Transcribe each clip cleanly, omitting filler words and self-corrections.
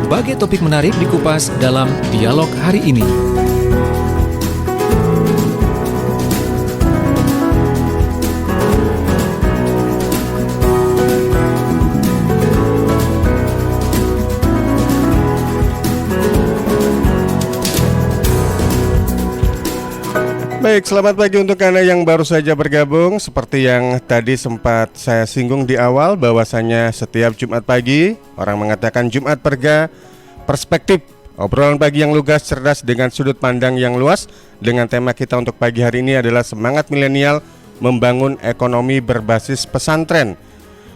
berbagai topik menarik dikupas dalam dialog hari ini. Baik, selamat pagi untuk Anda yang baru saja bergabung. Seperti yang tadi sempat saya singgung di awal, bahwasanya setiap Jumat pagi orang mengatakan Jumat Perga, perspektif obrolan pagi yang lugas, cerdas dengan sudut pandang yang luas. Dengan tema kita untuk pagi hari ini adalah semangat milenial membangun ekonomi berbasis pesantren.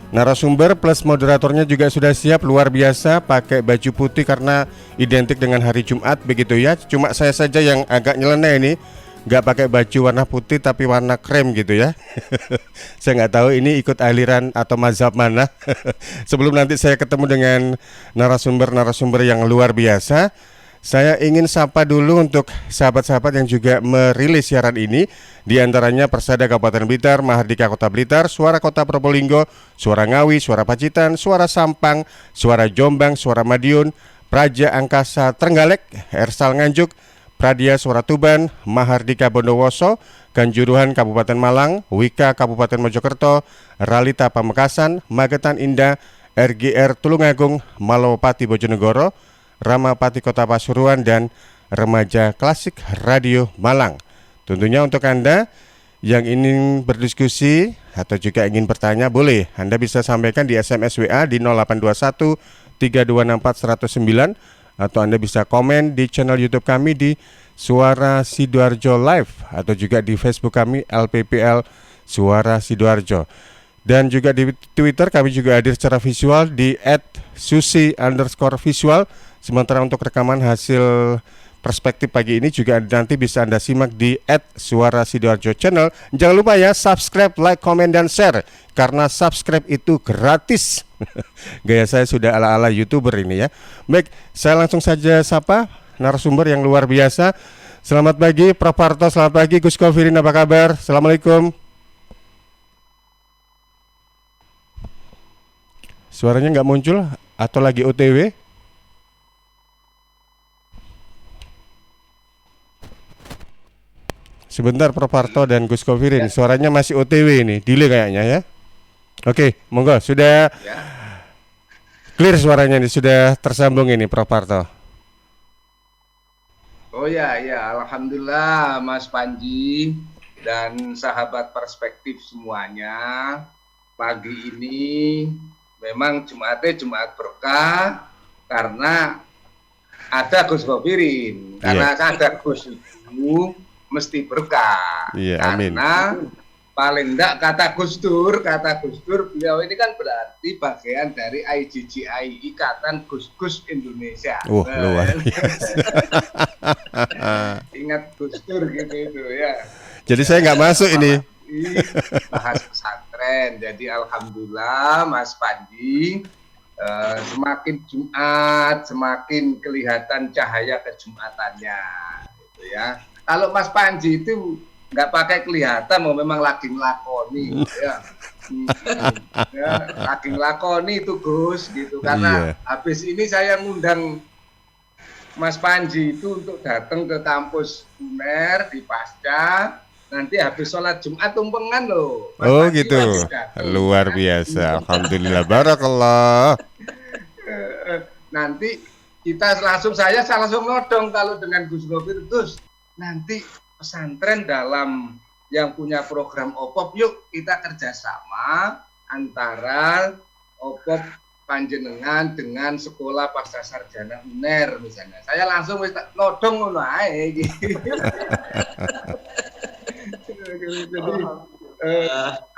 Narasumber plus moderatornya juga sudah siap, luar biasa, pakai baju putih karena identik dengan hari Jumat begitu ya. Cuma saya saja yang agak nyeleneh ini, nggak pakai baju warna putih tapi warna krem gitu ya. Saya nggak tahu ini ikut aliran atau mazhab mana. Sebelum nanti saya ketemu dengan narasumber yang luar biasa, saya ingin sapa dulu untuk sahabat-sahabat yang juga merilis siaran ini. Di antaranya Persada Kabupaten Blitar, Mahardika Kota Blitar, Suara Kota Probolinggo, Suara Ngawi, Suara Pacitan, Suara Sampang, Suara Jombang, Suara Madiun, Praja Angkasa Trenggalek, Ersal Nganjuk, Pradia Suara Tuban, Mahardika Bondowoso, Kanjuruhan Kabupaten Malang, Wika Kabupaten Mojokerto, Ralita Pamekasan, Magetan Indah, RGR Tulungagung, Malowapati Bojonegoro, Ramapati Kota Pasuruan, dan Remaja Klasik Radio Malang. Tentunya untuk Anda yang ingin berdiskusi atau juga ingin bertanya, boleh Anda bisa sampaikan di SMS WA di 0821 3264 109, atau Anda bisa komen di channel YouTube kami di Suara Sidoarjo Live, atau juga di Facebook kami LPPL Suara Sidoarjo. Dan juga di Twitter kami juga hadir secara visual di @susi_visual. Sementara untuk rekaman hasil perspektif pagi ini juga nanti bisa Anda simak di @Suara Sidoarjo channel. Jangan lupa ya, subscribe, like, komen, dan share, karena subscribe itu gratis. Gaya saya sudah ala-ala YouTuber ini ya. Baik, saya langsung saja sapa narasumber yang luar biasa. Selamat pagi Prof. Parto, selamat pagi Gus Kofirin, apa kabar? Assalamualaikum. Suaranya nggak muncul atau lagi OTW? Sebentar Prof. Parto dan Gus Kofirin, suaranya masih OTW ini, delay kayaknya ya. Oke, monggo, sudah clear suaranya ini, sudah tersambung ini Prof. Parto. Oh ya, alhamdulillah Mas Panji dan sahabat perspektif semuanya. Pagi ini memang Jumatnya Jumat berkah karena ada Gus Kofirin. Karena ada Gus itu mesti berkah. Amin. Karena paling enggak kata Gus Dur beliau ini kan berarti bagian dari IGGI, Ikatan Gus-Gus Indonesia. Luar biasa. Ingat Gus Dur gitu ya. Jadi saya nggak masuk ini. Bahas pesantren. Jadi alhamdulillah Mas Panji, semakin Jumat semakin kelihatan cahaya kejumatannya gitu ya. Kalau Mas Panji itu nggak pakai kelihatan, mau memang lagi ngelakoni ya. Lagi ngelakoni itu Gus gitu, karena habis ini saya ngundang Mas Panji itu untuk datang ke kampus UNER di Pasca, nanti habis sholat Jumat tumpengan loh Mas Panji gitu, luar biasa. Alhamdulillah, barakallah. Nanti kita saya langsung nodong kalau dengan Gus Gofir, Gus nanti pesantren dalam yang punya program OPOP, yuk kita kerjasama antara OPOP Panjenengan dengan Sekolah Pasca Sarjana UNER misalnya. Saya langsung nodong ngono ae gitu.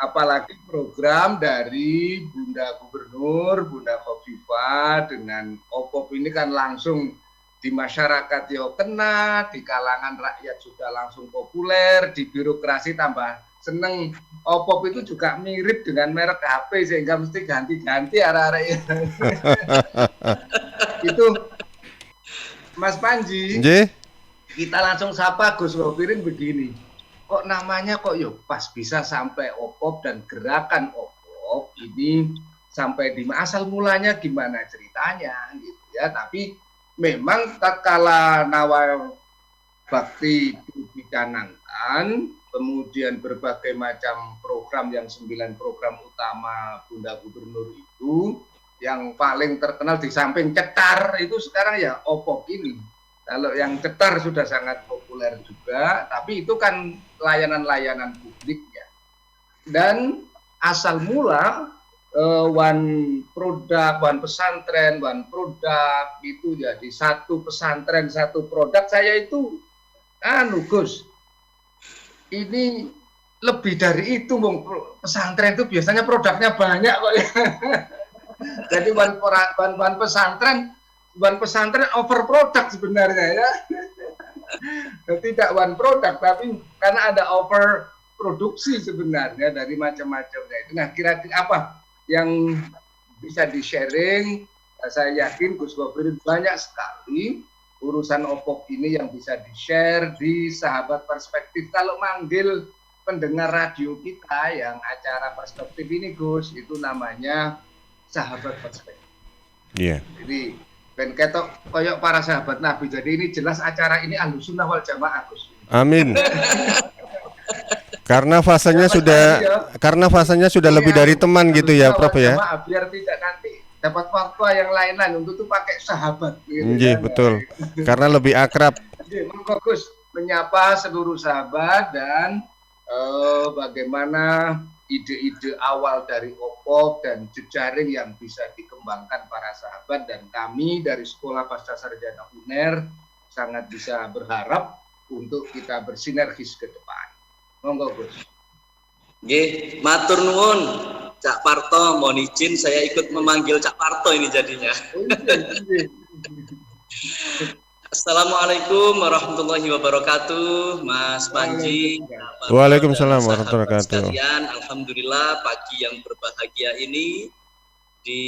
Apalagi program dari Bunda Gubernur, Bunda Khofifah dengan OPOP ini kan langsung di masyarakat yo kena, di kalangan rakyat juga langsung populer, di birokrasi tambah seneng. OPOP itu juga mirip dengan merek HP sehingga mesti ganti-ganti arah-arah itu. Mas Panji, kita langsung sapa Gus Kofirin begini. Kok namanya kok yuk pas bisa sampai OPOP dan gerakan OPOP ini sampai di asal mulanya gimana ceritanya gitu saja, tapi memang tatkala Nawal Bakti dicanangkan, kemudian berbagai macam program yang 9 program utama Bunda Gubernur itu, yang paling terkenal di samping cetar itu sekarang ya OPOP ini. Kalau yang cetar sudah sangat populer juga, tapi itu kan layanan-layanan publik ya. Dan asal mula one produk, one pesantren, one produk itu jadi satu pesantren, satu produk. Saya itu Gus, ini lebih dari itu, pesantren itu biasanya produknya banyak kok ya. Jadi one pesantren over produk sebenarnya ya. Tidak one produk, tapi karena ada over produksi sebenarnya dari macam-macamnya itu. Nah, kira-kira apa yang bisa di-sharing? Saya yakin Gus Gobir banyak sekali urusan OPOP ini yang bisa di-share di Sahabat Perspektif. Kalau manggil pendengar radio kita yang acara Perspektif ini, Gus, itu namanya Sahabat Perspektif. Iya. Jadi ben ketok koyok para sahabat Nabi. Jadi ini jelas acara ini Ahlussunnah wal Jamaah, Gus. Amin. Karena fasanya sudah lebih dari teman gitu ya, Prof ya. Biar tidak nanti dapat fatwa yang lain-lain, untuk itu pakai sahabat. Iya, betul. Karena lebih akrab. Gus menyapa seluruh sahabat dan bagaimana ide-ide awal dari OPOP dan jejaring yang bisa dikembangkan para sahabat, dan kami dari Sekolah Pasca Sarjana UNER sangat bisa berharap untuk kita bersinergis ke depan. Monggo Gus. Nggih, matur nuwun Cak Parto, mohon izin saya ikut memanggil Cak Parto ini jadinya. Assalamualaikum warahmatullahi wabarakatuh, Mas Panji. Waalaikumsalam warahmatullahi wabarakatuh. Sekalian, alhamdulillah pagi yang berbahagia ini di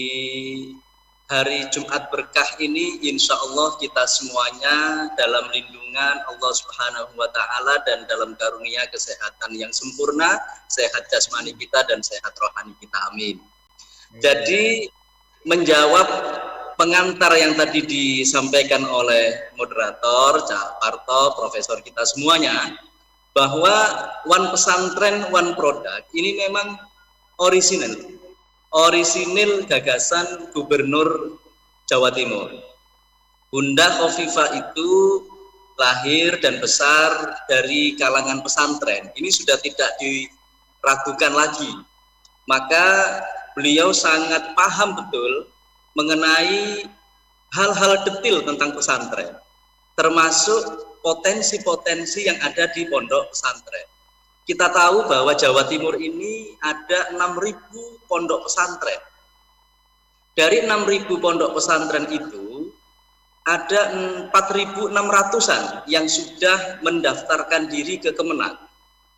hari Jumat berkah ini, insya Allah kita semuanya dalam lindungan Allah Subhanahu wa Ta'ala dan dalam karunia kesehatan yang sempurna, sehat jasmani kita dan sehat rohani kita, amin. Jadi menjawab pengantar yang tadi disampaikan oleh moderator Cak Parto, profesor kita semuanya, bahwa one pesantren, one product ini memang orisinal gagasan Gubernur Jawa Timur. Bunda Khofifah itu lahir dan besar dari kalangan pesantren. Ini sudah tidak diragukan lagi. Maka beliau sangat paham betul mengenai hal-hal detail tentang pesantren, termasuk potensi-potensi yang ada di pondok pesantren. Kita tahu bahwa Jawa Timur ini ada 6.000 pondok pesantren. Dari 6.000 pondok pesantren itu, ada 4.600-an yang sudah mendaftarkan diri ke Kemenag.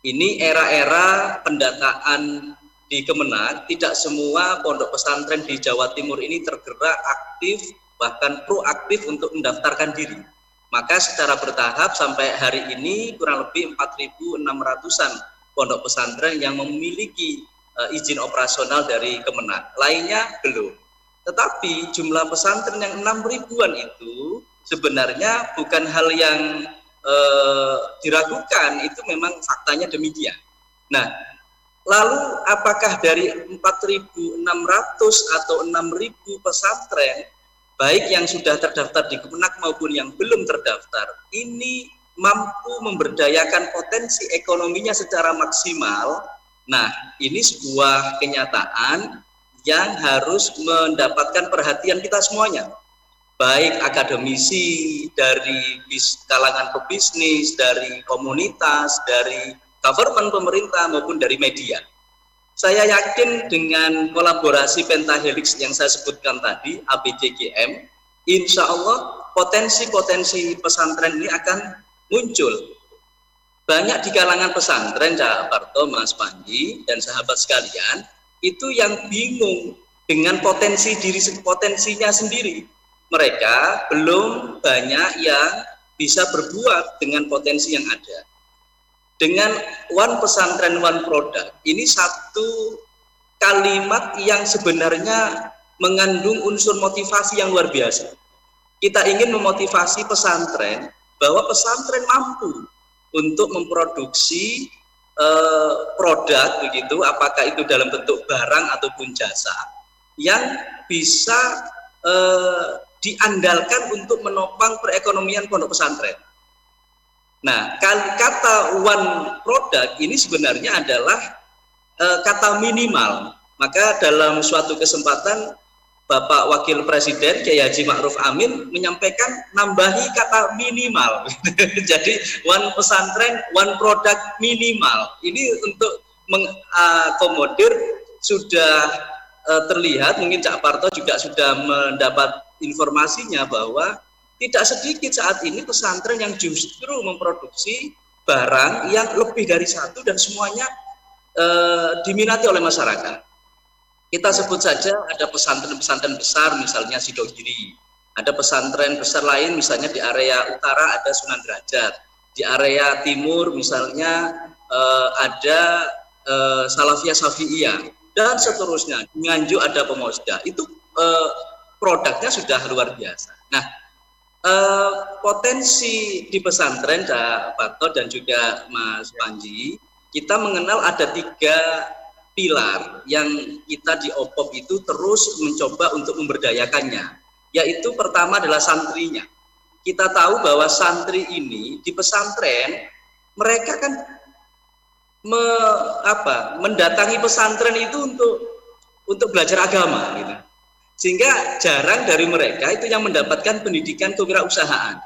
Ini era-era pendataan di Kemenag, tidak semua pondok pesantren di Jawa Timur ini tergerak aktif, bahkan proaktif untuk mendaftarkan diri. Maka secara bertahap sampai hari ini kurang lebih 4.600-an pondok pesantren yang memiliki izin operasional dari Kemenag. Lainnya belum. Tetapi jumlah pesantren yang 6.000-an itu sebenarnya bukan hal yang diragukan, itu memang faktanya demikian. Nah, lalu apakah dari 4.600 atau 6.000 pesantren, baik yang sudah terdaftar di Kemenag maupun yang belum terdaftar, ini mampu memberdayakan potensi ekonominya secara maksimal? Nah, ini sebuah kenyataan yang harus mendapatkan perhatian kita semuanya, baik akademisi, dari kalangan pebisnis, dari komunitas, dari government pemerintah maupun dari media. Saya yakin dengan kolaborasi pentahelix yang saya sebutkan tadi, ABCGM, insya Allah potensi-potensi pesantren ini akan muncul. Banyak di kalangan pesantren, Cak Parto, Mas Panji, dan sahabat sekalian, itu yang bingung dengan potensinya sendiri. Mereka belum banyak yang bisa berbuat dengan potensi yang ada. Dengan one pesantren, one product, ini satu kalimat yang sebenarnya mengandung unsur motivasi yang luar biasa. Kita ingin memotivasi pesantren bahwa pesantren mampu untuk memproduksi produk begitu, apakah itu dalam bentuk barang ataupun jasa yang bisa diandalkan untuk menopang perekonomian pondok pesantren. Nah, kata one product ini sebenarnya adalah kata minimal. Maka dalam suatu kesempatan Bapak Wakil Presiden Kiai Haji Ma'ruf Amin menyampaikan nambahi kata minimal. Jadi one pesantren, one product minimal. Ini untuk mengakomodir sudah terlihat, mungkin Cak Parto juga sudah mendapat informasinya bahwa tidak sedikit saat ini pesantren yang justru memproduksi barang yang lebih dari satu dan semuanya diminati oleh masyarakat. Kita sebut saja ada pesantren-pesantren besar misalnya Sidogiri, ada pesantren besar lain misalnya di area utara ada Sunan Derajat, di area timur misalnya ada Salafiyah Syafi'iyah dan seterusnya. Di Nganjuk ada Pemusda. Itu produknya sudah luar biasa. Nah, potensi di pesantren Pak Parto dan juga Mas Panji, kita mengenal ada 3 pilar yang kita di OPOP itu terus mencoba untuk memberdayakannya, yaitu pertama adalah santrinya. Kita tahu bahwa santri ini di pesantren mereka kan mendatangi pesantren itu untuk belajar agama gitu. Sehingga jarang dari mereka itu yang mendapatkan pendidikan kewirausahaan.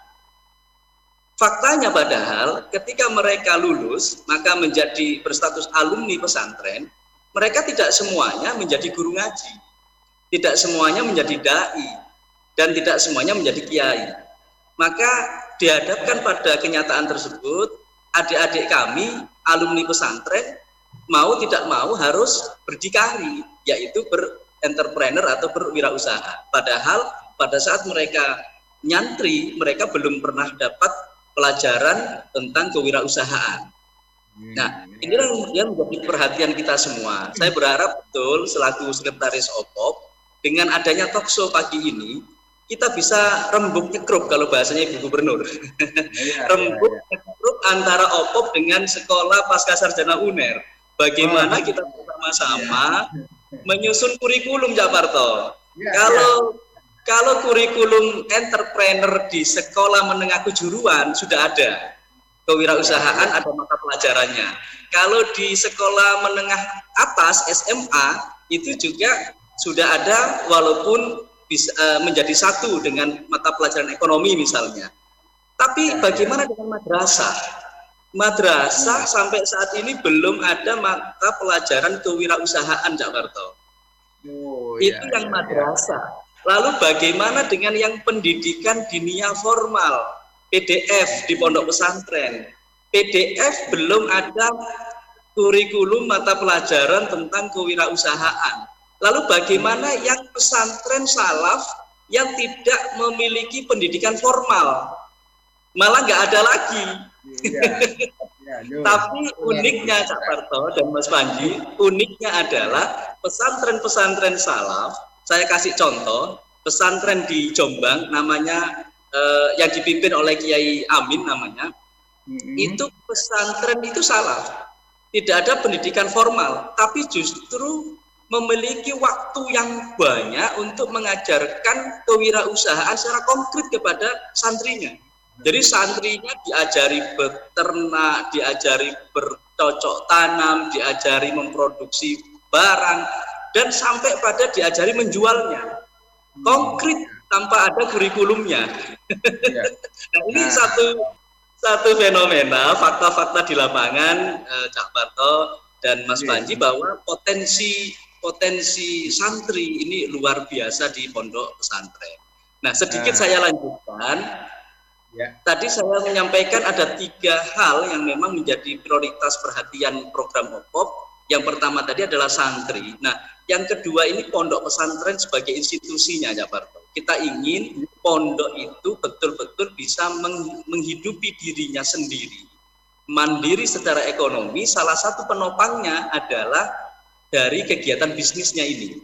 Faktanya padahal ketika mereka lulus maka menjadi berstatus alumni pesantren, mereka tidak semuanya menjadi guru ngaji, tidak semuanya menjadi dai, dan tidak semuanya menjadi kiai. Maka dihadapkan pada kenyataan tersebut, adik-adik kami, alumni pesantren, mau tidak mau harus berdikari, yaitu berentrepreneur atau berwirausaha. Padahal pada saat mereka nyantri, mereka belum pernah dapat pelajaran tentang kewirausahaan. Nah, inilah yang menjadi perhatian kita semua. Saya berharap betul selaku sekretaris OPOP dengan adanya talkshow pagi ini kita bisa rembuk nyekruk kalau bahasanya Ibu Gubernur. Rembuk nyekruk antara OPOP dengan sekolah pasca sarjana UNER. Bagaimana kita bersama-sama menyusun kurikulum, Cak Parto. Kalau kurikulum entrepreneur di sekolah menengah kejuruan sudah ada. Kewirausahaan ada mata pelajarannya. Kalau di sekolah menengah atas SMA itu juga sudah ada, walaupun bisa menjadi satu dengan mata pelajaran ekonomi misalnya. Tapi bagaimana dengan madrasah? Madrasah sampai saat ini belum ada mata pelajaran kewirausahaan, Cak Parto. Itu yang madrasah. Lalu bagaimana dengan yang pendidikan dinia formal? PDF di pondok pesantren. PDF belum ada kurikulum mata pelajaran tentang kewirausahaan. Lalu bagaimana yang pesantren salaf yang tidak memiliki pendidikan formal? Malah nggak ada lagi. Tapi uniknya Cak Parto dan Mas Panji, uniknya adalah pesantren-pesantren salaf. Saya kasih contoh, pesantren di Jombang namanya yang dipimpin oleh Kiai Amin namanya, itu pesantren itu salaf, tidak ada pendidikan formal, tapi justru memiliki waktu yang banyak untuk mengajarkan kewirausahaan secara konkret kepada santrinya. Jadi santrinya diajari beternak, diajari bercocok tanam, diajari memproduksi barang, dan sampai pada diajari menjualnya. Konkret tanpa ada kurikulumnya. Nah, ini satu fenomena, fakta-fakta di lapangan, Cak Parto dan Mas Panji, bahwa potensi santri ini luar biasa di pondok pesantren. Nah, sedikit saya lanjutkan. Tadi saya menyampaikan ada 3 hal yang memang menjadi prioritas perhatian program OPOP. Yang pertama tadi adalah santri. Nah, yang kedua ini pondok pesantren sebagai institusinya, Cak Parto. Kita ingin pondok itu betul-betul bisa menghidupi dirinya sendiri, mandiri secara ekonomi. Salah satu penopangnya adalah dari kegiatan bisnisnya ini.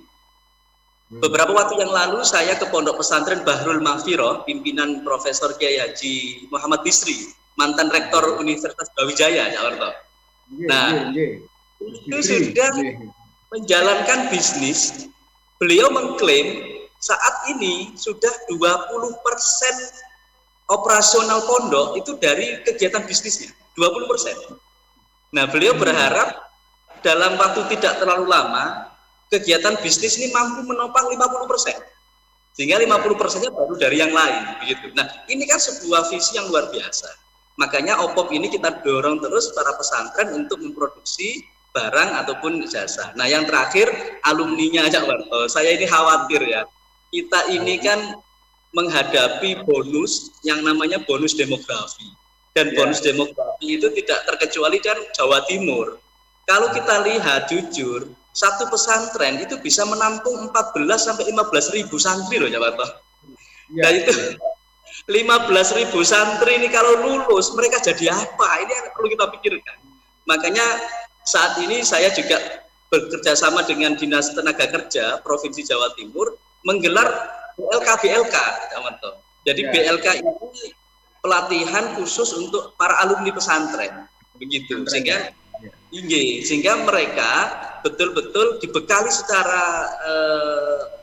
Beberapa waktu yang lalu saya ke Pondok Pesantren Bahrul Mahfiroh, pimpinan Profesor Kiai Haji Muhammad Bisri, mantan Rektor Universitas Brawijaya, Jakarta. Nah, itu sudah menjalankan bisnis. Beliau mengklaim saat ini sudah 20% operasional pondok itu dari kegiatan bisnisnya, 20%. Nah, beliau berharap dalam waktu tidak terlalu lama kegiatan bisnis ini mampu menopang 50%. Sehingga 50%-nya baru dari yang lain begitu. Nah, ini kan sebuah visi yang luar biasa. Makanya OPOP ini kita dorong terus para pesantren untuk memproduksi barang ataupun jasa. Nah, yang terakhir alumninya Cak Warto. Saya ini khawatir ya. Kita ini kan menghadapi bonus yang namanya bonus demografi. Dan bonus demografi itu tidak terkecuali kan Jawa Timur. Kalau kita lihat jujur, satu pesantren itu bisa menampung 14 sampai 15 ribu santri loh, Jawa Barat. Nah itu 15 ribu santri ini kalau lulus mereka jadi apa? Ini yang perlu kita pikirkan. Makanya saat ini saya juga bekerja sama dengan Dinas Tenaga Kerja Provinsi Jawa Timur menggelar BLK, Jawa Barat. Jadi BLK ini pelatihan khusus untuk para alumni pesantren, begitu. Sehingga mereka betul-betul dibekali secara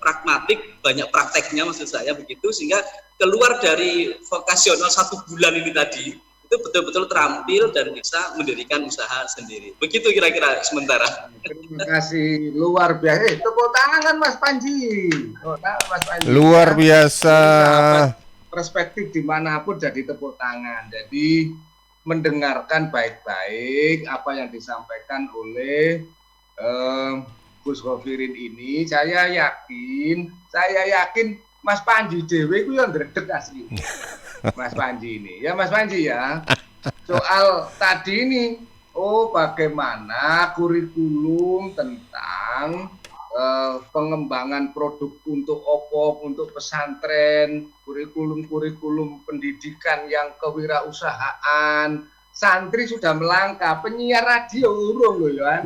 pragmatik, banyak prakteknya maksud saya begitu, sehingga keluar dari vokasional 1 bulan ini tadi itu betul-betul terampil dan bisa mendirikan usaha sendiri. Begitu kira-kira sementara. Terima kasih, luar biasa. Tepuk tangan Mas Panji. Luar biasa. Perspektif dimanapun jadi tepuk tangan. Jadi mendengarkan baik-baik apa yang disampaikan oleh Gus Khofirin ini, saya yakin Mas Panji dewe itu yang gredeg asli. Mas Panji ini, ya Mas Panji ya. Soal tadi ini, bagaimana kurikulum tentang pengembangan produk untuk OPOP, untuk pesantren, kurikulum pendidikan yang kewirausahaan, santri sudah melangkah, penyiar radio urung loh ya.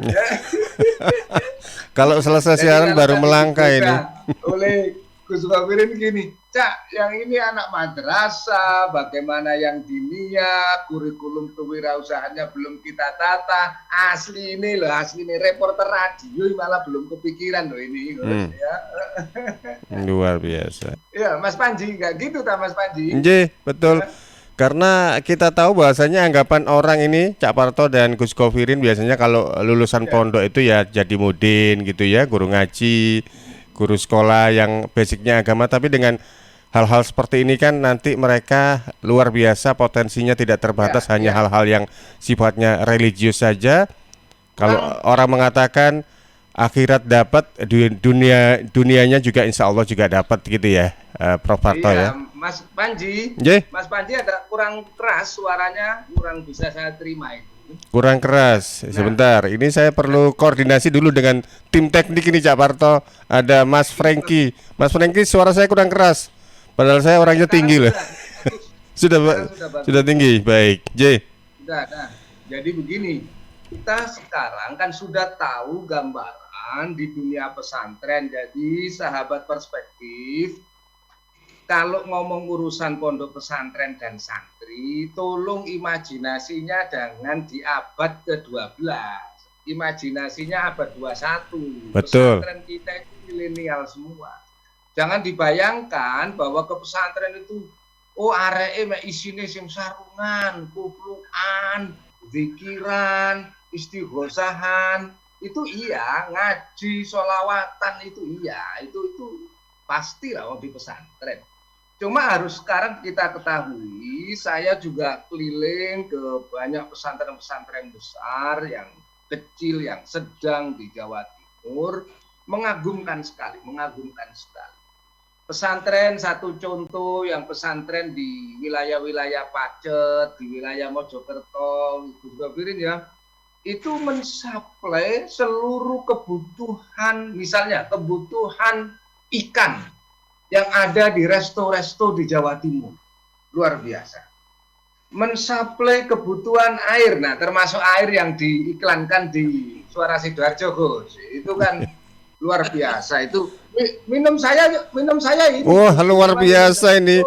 Kalau selesai siaran baru melangkah ini. Oleh Gus Khofirin gini, Cak, yang ini anak madrasah, bagaimana yang dinia, kurikulum kewirausahaannya belum kita tata, asli ini reporter radio malah belum kepikiran loh ini. Ya. Luar biasa. Ya, Mas Panji, nggak gitu tak Mas Panji? Nggih, betul. Karena kita tahu bahwasanya anggapan orang ini, Cak Parto dan Gus Khofirin biasanya kalau lulusan pondok itu ya jadi mudin gitu ya, guru ngaji, guru sekolah yang basicnya agama, tapi dengan hal-hal seperti ini kan nanti mereka luar biasa, potensinya tidak terbatas, hanya hal-hal yang sifatnya religius saja. Kalau orang mengatakan akhirat dapat, dunianya juga insya Allah juga dapat gitu ya, Prof. Parto ya. Mas Panji, Mas Panji ada kurang keras suaranya, kurang bisa saya terima itu. Kurang keras. Sebentar, ini saya perlu koordinasi dulu dengan tim teknik ini, Cak Parto. Ada Mas Franky. Mas Franky, suara saya kurang keras. Padahal saya orangnya tinggi loh. Sudah tinggi. Baik. Nah, jadi begini, kita sekarang kan sudah tahu gambaran di dunia pesantren. Jadi sahabat perspektif, kalau ngomong urusan pondok pesantren dan santri, tolong imajinasinya jangan di abad ke-12. Imajinasinya abad 21. Betul. Pesantren kita itu milenial semua. Jangan dibayangkan bahwa ke pesantren itu areke mek isine sing sarungan, kuplukan, zikiran, istighosahan. Itu iya, ngaji, sholawatan itu iya. Itu pastilah di pesantren. Cuma harus sekarang kita ketahui, saya juga keliling ke banyak pesantren-pesantren besar, yang kecil, yang sedang di Jawa Timur, mengagumkan sekali. Pesantren, satu contoh yang pesantren di wilayah-wilayah Pacet, di wilayah Mojokerto, Gus Khofirin ya, itu mensuplai seluruh kebutuhan, misalnya kebutuhan ikan yang ada di resto-resto di Jawa Timur. Luar biasa. Mensuplai kebutuhan air, nah termasuk air yang diiklankan di Suara Sidoarjo, Gus. Itu kan luar biasa. Itu minum saya ini. Wah, luar biasa ini.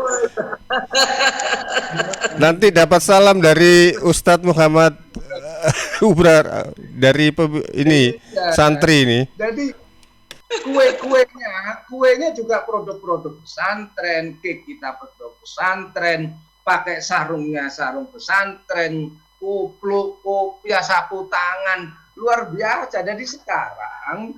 Nanti dapat salam dari Ustadz Muhammad Ubrar dari ini santri ini. Jadi kuenya juga produk-produk pesantren, cake kita produk pesantren, pakai sarungnya sarung pesantren, kupluk, kopiah, sapu tangan, luar biasa. Jadi sekarang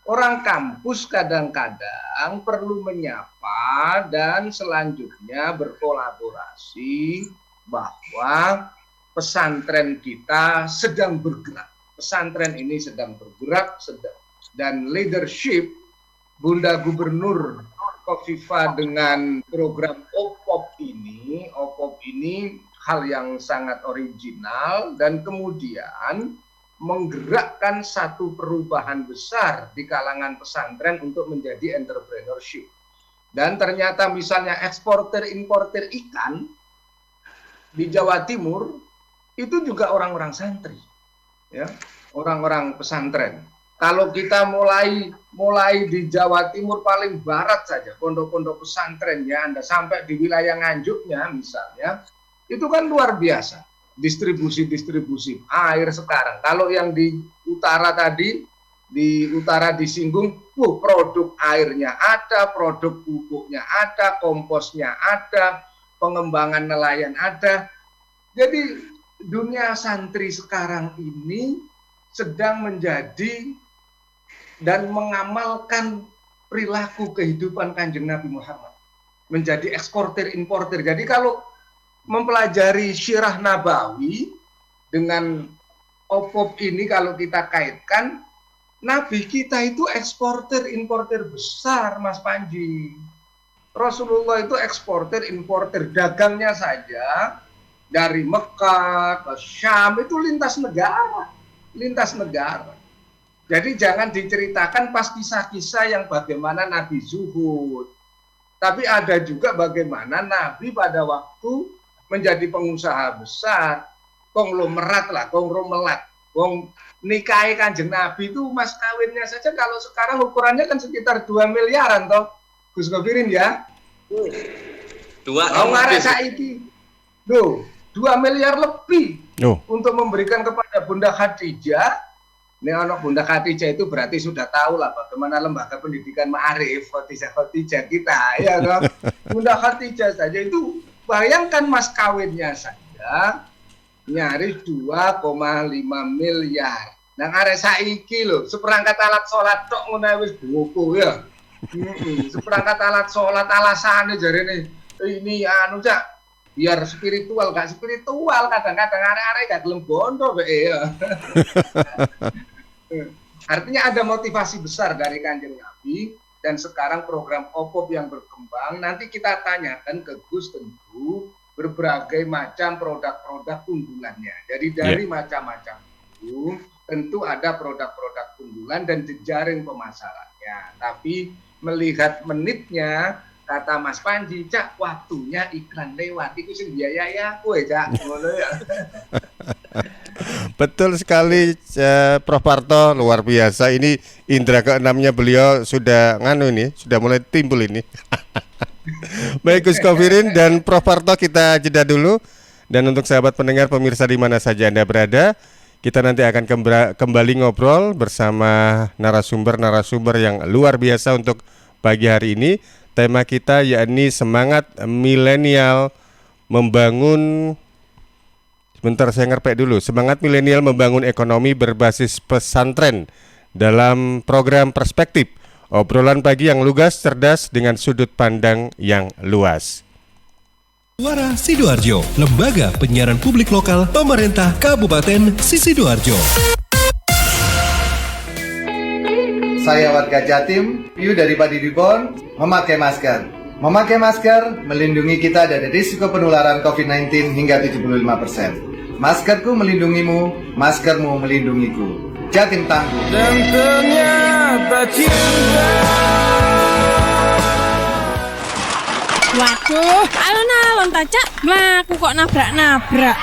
orang kampus kadang-kadang perlu menyapa dan selanjutnya berkolaborasi bahwa pesantren kita sedang bergerak. Pesantren ini sedang bergerak, dan leadership Bunda Gubernur Khofifah dengan program OPOP ini hal yang sangat original dan kemudian menggerakkan satu perubahan besar di kalangan pesantren untuk menjadi entrepreneurship. Dan ternyata misalnya eksporter-importer ikan di Jawa Timur itu juga orang-orang santri, ya, orang-orang pesantren. Kalau kita mulai di Jawa Timur paling barat saja, pondok-pondok pesantrennya, Anda sampai di wilayah Nganjuknya misalnya, itu kan luar biasa. Distribusi air sekarang. Kalau yang di utara tadi, di utara disinggung, produk airnya ada, produk pupuknya ada, komposnya ada, pengembangan nelayan ada. Jadi dunia santri sekarang ini sedang menjadi dan mengamalkan perilaku kehidupan Kanjeng Nabi Muhammad. Menjadi eksportir importir. Jadi kalau mempelajari Sirah Nabawi dengan OPOP ini kalau kita kaitkan, Nabi kita itu eksportir importir besar, Mas Panji. Rasulullah itu eksportir importir, dagangnya saja dari Mekah ke Syam itu lintas negara. Jadi jangan diceritakan pas kisah-kisah yang bagaimana Nabi zuhud, tapi ada juga bagaimana Nabi pada waktu menjadi pengusaha besar, konglomerat, nikahi Kanjeng Nabi itu mas kawinnya saja kalau sekarang ukurannya kan sekitar 2 miliaran toh, Gus Gofirin ya. 2 miliar lebih untuk memberikan kepada Bunda Khadijah. Ini anak Bunda Khadijah itu berarti sudah tahu lah bagaimana lembaga pendidikan Ma'arif, Khadijah kita ya toh. Bunda Khadijah saja itu bayangkan mas kawinnya saja nyaris 2,5 miliar. Nang arek saiki lho, seperangkat alat sholat tok ngono wis buku ya. Seperangkat alat sholat alasane jarene ini anu Cak, biar spiritual gak spiritual kadang-kadang arek-arek gak gelem bondo ya. Artinya ada motivasi besar dari Kanjeng Nabi. Dan sekarang program OPOP yang berkembang, nanti kita tanyakan ke Gus tentu berbagai macam produk-produk unggulannya. Jadi dari macam-macam itu tentu ada produk-produk unggulan dan jejaring pemasarannya. Tapi melihat menitnya, kata Mas Panji, Cak, waktunya iklan lewat. Itu sih biaya kowe, Cak. Ngono ya. Betul sekali, Prof Parto, luar biasa. Ini indera keenamnya beliau sudah sudah mulai timbul ini. Baik Gus Gofirin dan Prof Parto, kita jeda dulu. Dan untuk sahabat pendengar pemirsa di mana saja Anda berada, kita nanti akan kembali ngobrol bersama narasumber yang luar biasa untuk pagi hari ini. Tema kita yakni semangat milenial membangun. Sebentar saya ngerpek dulu. Semangat milenial membangun ekonomi berbasis pesantren dalam program Perspektif. Obrolan pagi yang lugas, cerdas dengan sudut pandang yang luas. Suara Sidoarjo, lembaga penyiaran publik lokal pemerintah Kabupaten Sidoarjo. Saya warga Jatim, Piu dari Padidibon, memakai masker. Memakai masker melindungi kita dari risiko penularan COVID-19 hingga 75%. Maskerku melindungimu, maskermu melindungiku. Jatim tangguh. Dan ternyata cinta. Waduh, alon-alon ta, Cak. Mlaku kok nabrak-nabrak.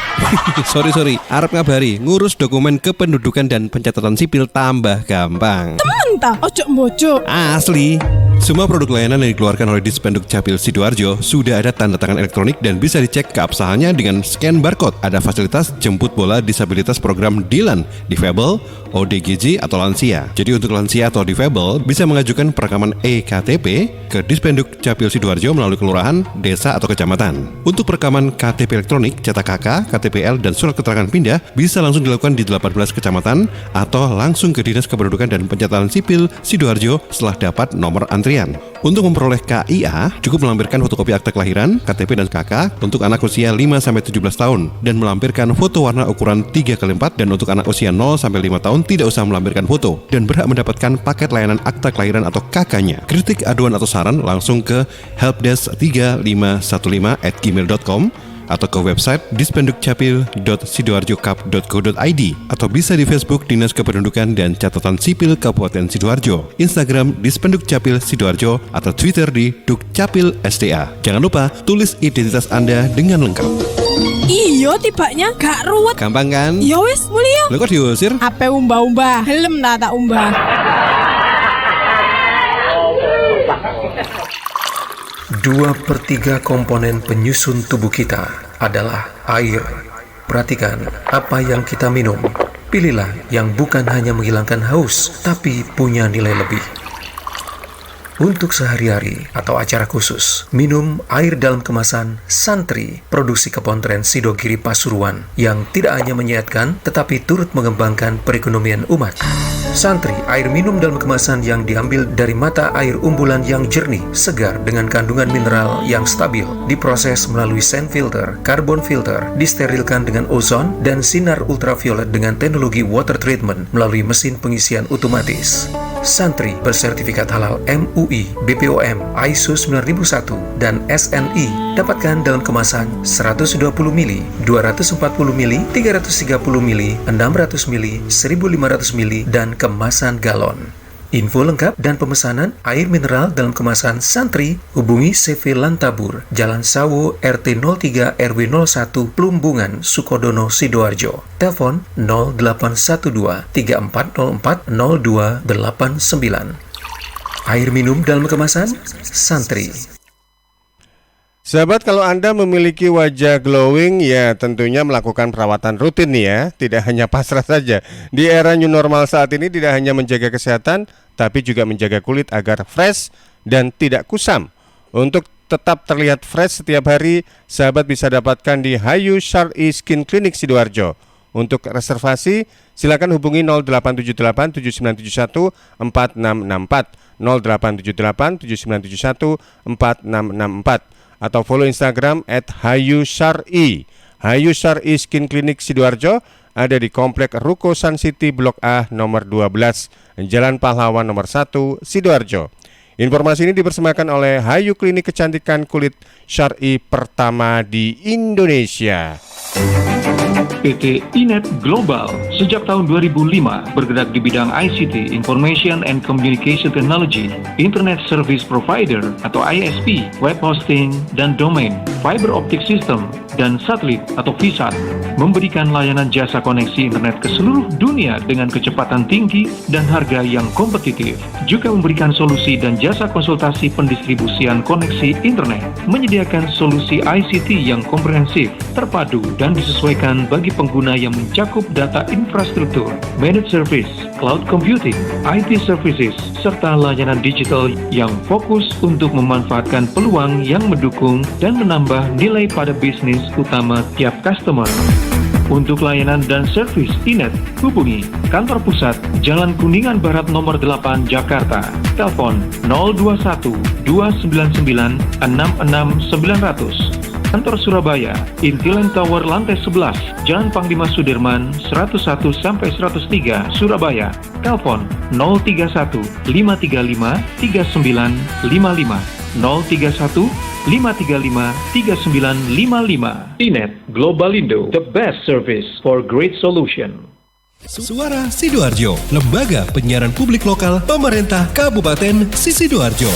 Sorry, arep ngabari, ngurus dokumen kependudukan dan pencatatan sipil tambah gampang. Entah, ojo mbojo. Asli. Semua produk layanan yang dikeluarkan oleh Dispenduk Capil Sidoarjo sudah ada tanda tangan elektronik dan bisa dicek keabsahannya dengan scan barcode. Ada fasilitas jemput bola disabilitas program DILAN, Difabel, ODGJ atau lansia. Jadi untuk lansia atau difabel bisa mengajukan perekaman EKTP ke Dispenduk Capil Sidoarjo melalui kelurahan, desa atau kecamatan. Untuk perekaman KTP elektronik, cetak KK, KTPL dan surat keterangan pindah bisa langsung dilakukan di 18 kecamatan atau langsung ke Dinas Kependudukan dan Pencatatan Sipil Sidoarjo setelah dapat nomor antrian. Untuk memperoleh KIA, cukup melampirkan fotokopi akte kelahiran, KTP dan KK untuk anak usia 5-17 tahun dan melampirkan foto warna ukuran 3x4 dan untuk anak usia 0-5 tahun tidak usah melampirkan foto dan berhak mendapatkan paket layanan akte kelahiran atau KK-nya. Kritik, aduan atau saran langsung ke helpdesk3515@gmail.com atau ke website dispendukcapil.sidoarjokap.go.id atau bisa di Facebook Dinas Kependudukan dan Catatan Sipil Kabupaten Sidoarjo, Instagram Dispenduk Capil Sidoarjo atau Twitter di Dukcapil SDA. Jangan lupa tulis identitas Anda dengan lengkap. Iyo tibanya gak ruwet. Gampang kan? Ya wis mulya. Lo kok diusir? Ape umbah-umbah. Helm tak umbah. 2/3 komponen penyusun tubuh kita adalah air. Perhatikan apa yang kita minum. Pilihlah yang bukan hanya menghilangkan haus, tapi punya nilai lebih. Untuk sehari-hari atau acara khusus, minum air dalam kemasan Santri, produksi Kepontren Sidogiri Pasuruan, yang tidak hanya menyehatkan, tetapi turut mengembangkan perekonomian umat. Santri, air minum dalam kemasan yang diambil dari mata air umbulan yang jernih, segar dengan kandungan mineral yang stabil, diproses melalui sand filter, carbon filter, disterilkan dengan ozon, dan sinar ultraviolet dengan teknologi water treatment melalui mesin pengisian otomatis. Santri bersertifikat halal MUI, BPOM, ISO 9001, dan SNI. Dapatkan dalam kemasan 120 ml, 240 ml, 330 ml, 600 ml, 1500 ml, dan kemasan galon. Info lengkap dan pemesanan air mineral dalam kemasan Santri, hubungi CV Lantabur, Jalan Sawo, RT 03 RW 01, Plumbungan, Sukodono, Sidoarjo. Telepon 0812 3404 0289. Air minum dalam kemasan Santri. Sahabat, kalau Anda memiliki wajah glowing, ya tentunya melakukan perawatan rutin nih ya. Tidak hanya pasrah saja. Di era new normal saat ini tidak hanya menjaga kesehatan, tapi juga menjaga kulit agar fresh dan tidak kusam. Untuk tetap terlihat fresh setiap hari, sahabat bisa dapatkan di Hayu Syar'i Skin Clinic Sidoarjo. Untuk reservasi, silakan hubungi 0878 7971 4664, 0878 7971 4664. Atau follow Instagram @hayusyar'i. Hayu Syar'i Skin Clinic Sidoarjo ada di Komplek Ruko Sun City Blok A nomor 12, Jalan Pahlawan nomor 1, Sidoarjo. Informasi ini dipersembahkan oleh Hayu Klinik Kecantikan Kulit Syar'i pertama di Indonesia. PT Inet Global sejak tahun 2005 bergerak di bidang ICT, Information and Communication Technology, Internet Service Provider atau ISP, web hosting dan domain, fiber optic system, dan satelit atau VSAT, memberikan layanan jasa koneksi internet ke seluruh dunia dengan kecepatan tinggi dan harga yang kompetitif. Juga memberikan solusi dan jasa konsultasi pendistribusian koneksi internet, menyediakan solusi ICT yang komprehensif, terpadu, dan disesuaikan bagi pengguna yang mencakup data infrastruktur, managed service, cloud computing, IT services, serta layanan digital yang fokus untuk memanfaatkan peluang yang mendukung dan menambah nilai pada bisnis utama tiap customer. Untuk layanan dan servis Inet, hubungi kantor pusat Jalan Kuningan Barat nomor 8 Jakarta. Telepon 021 299 66900. Kantor Surabaya, Intiland Tower lantai 11, Jalan Panglima Sudirman 101-103 Surabaya. Telepon 031 535 3955, 031 535 3955. Inet Global Indo, the best service for great solution. Suara Sidoarjo, lembaga penyiaran publik lokal pemerintah Kabupaten Sidoarjo.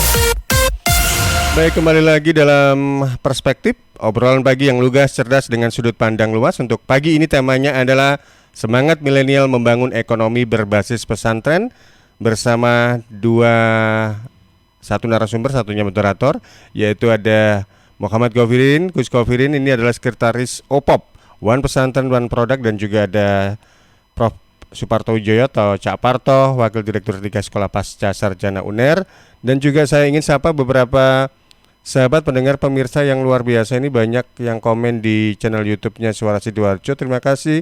Baik, kembali lagi dalam perspektif obrolan pagi yang lugas, cerdas dengan sudut pandang luas. Untuk pagi ini temanya adalah semangat milenial membangun ekonomi berbasis pesantren bersama satu narasumber, satunya moderator, yaitu ada Muhammad Gofirin, Gus Gofirin. Ini adalah sekretaris OPOP, One Pesantren One Product, dan juga ada Prof. Suparto Wijoyo atau Cak Parto, Wakil Direktur 3 Sekolah Pasca Sarjana UNER. Dan juga saya ingin sapa beberapa sahabat pendengar pemirsa yang luar biasa ini, banyak yang komen di channel YouTube-nya Suara Sidoarjo. Terima kasih.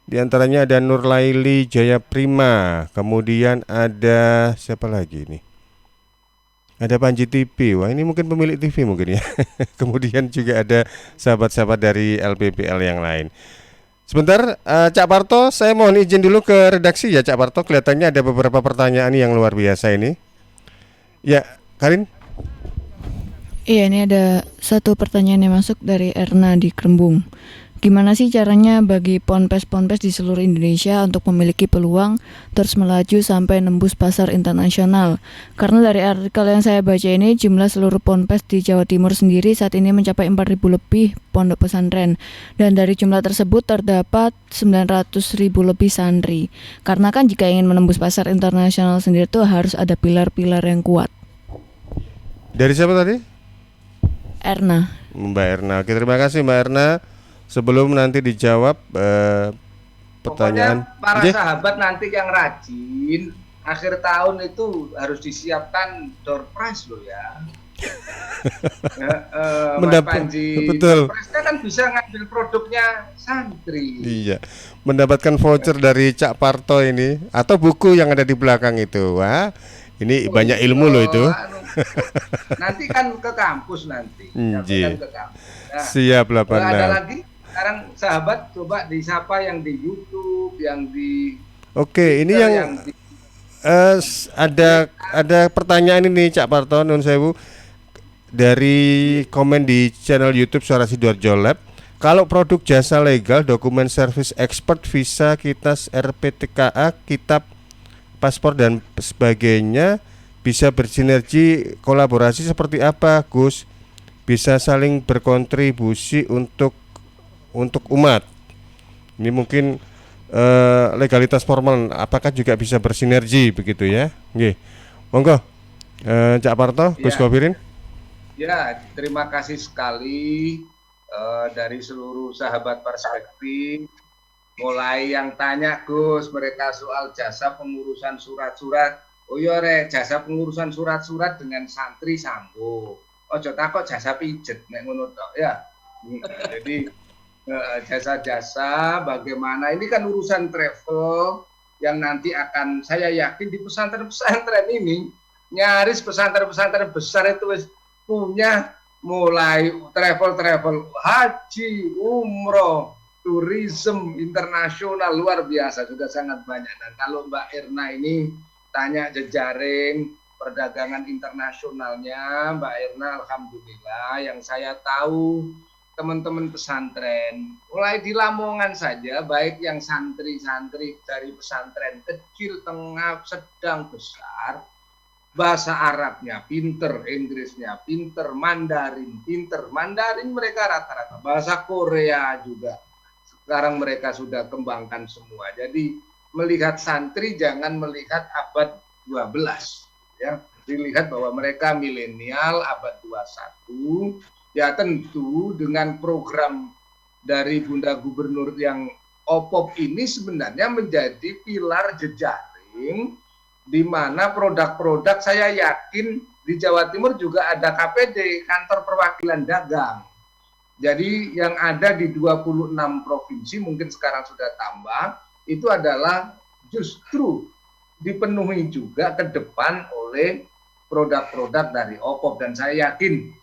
Di antaranya ada Nur Laili Jaya Prima, kemudian ada siapa lagi ini? Ada Panji TV. Wah, ini mungkin pemilik TV mungkin ya. Kemudian juga ada sahabat-sahabat dari LPPL yang lain. Sebentar, Cak Parto, saya mohon izin dulu ke redaksi ya, Cak Parto. Kelihatannya ada beberapa pertanyaan yang luar biasa ini. Ya, Karin. Iya, ini ada satu pertanyaan yang masuk dari Erna di Krembung. Gimana sih caranya bagi ponpes-ponpes di seluruh Indonesia untuk memiliki peluang terus melaju sampai nembus pasar internasional? Karena dari artikel yang saya baca ini, jumlah seluruh ponpes di Jawa Timur sendiri saat ini mencapai 4.000 lebih pondok pesantren. Dan dari jumlah tersebut terdapat 900.000 lebih santri. Karena kan jika ingin menembus pasar internasional sendiri itu harus ada pilar-pilar yang kuat. Dari siapa tadi? Erna. Mbak Erna. Oke, terima kasih Mbak Erna. Sebelum nanti dijawab pertanyaan, pokoknya para sahabat nanti yang rajin akhir tahun itu harus disiapkan door prize loh ya. Mas Panji, betul. Door prize-nya kan bisa ngambil produknya santri. Iya, mendapatkan voucher dari Cak Parto ini atau buku yang ada di belakang itu. Wah, ini banyak ilmu loh itu. Nanti kan ke kampus nanti. Kan ke kampus. Nah, siap 86. Ada lagi? Sekarang sahabat coba disapa yang di YouTube, yang di Oke, ini yang ada pertanyaan ini Cak Parto nun sewu dari komen di channel YouTube Suara Sidoarjo Lab. Kalau produk jasa legal, dokumen servis expert, visa, kitas RPTKA, kitab paspor dan sebagainya bisa bersinergi kolaborasi seperti apa, Gus? Bisa saling berkontribusi untuk umat. Ini mungkin legalitas formal apakah juga bisa bersinergi begitu ya? Nggih. Monggo. Cak Parto, Gus Gofirin. Ya, terima kasih sekali dari seluruh sahabat perspektif. Mulai yang tanya Gus, mereka soal jasa pengurusan surat-surat. Oh iya jasa pengurusan surat-surat dengan santri sanggup. Ojo takut jasa pijet nek ngono tok ya. Jadi jasa-jasa bagaimana ini kan urusan travel yang nanti akan, saya yakin di pesantren-pesantren ini nyaris pesantren-pesantren besar itu punya mulai travel haji, umroh, tourism internasional luar biasa, sudah sangat banyak. Dan kalau Mbak Erna ini tanya jejaring perdagangan internasionalnya, Mbak Erna alhamdulillah yang saya tahu teman-teman pesantren mulai di Lamongan saja, baik yang santri-santri dari pesantren kecil, tengah, sedang, besar, bahasa Arabnya pinter, Inggrisnya pinter, Mandarin mereka rata-rata, bahasa Korea juga sekarang mereka sudah kembangkan semua. Jadi melihat santri jangan melihat abad 12 ya, dilihat bahwa mereka milenial abad 21. Ya tentu dengan program dari Bunda Gubernur yang OPOP ini sebenarnya menjadi pilar jejaring di mana produk-produk, saya yakin di Jawa Timur juga ada KPD, Kantor Perwakilan Dagang. Jadi yang ada di 26 provinsi mungkin sekarang sudah tambah, itu adalah justru dipenuhi juga ke depan oleh produk-produk dari OPOP. Dan saya yakin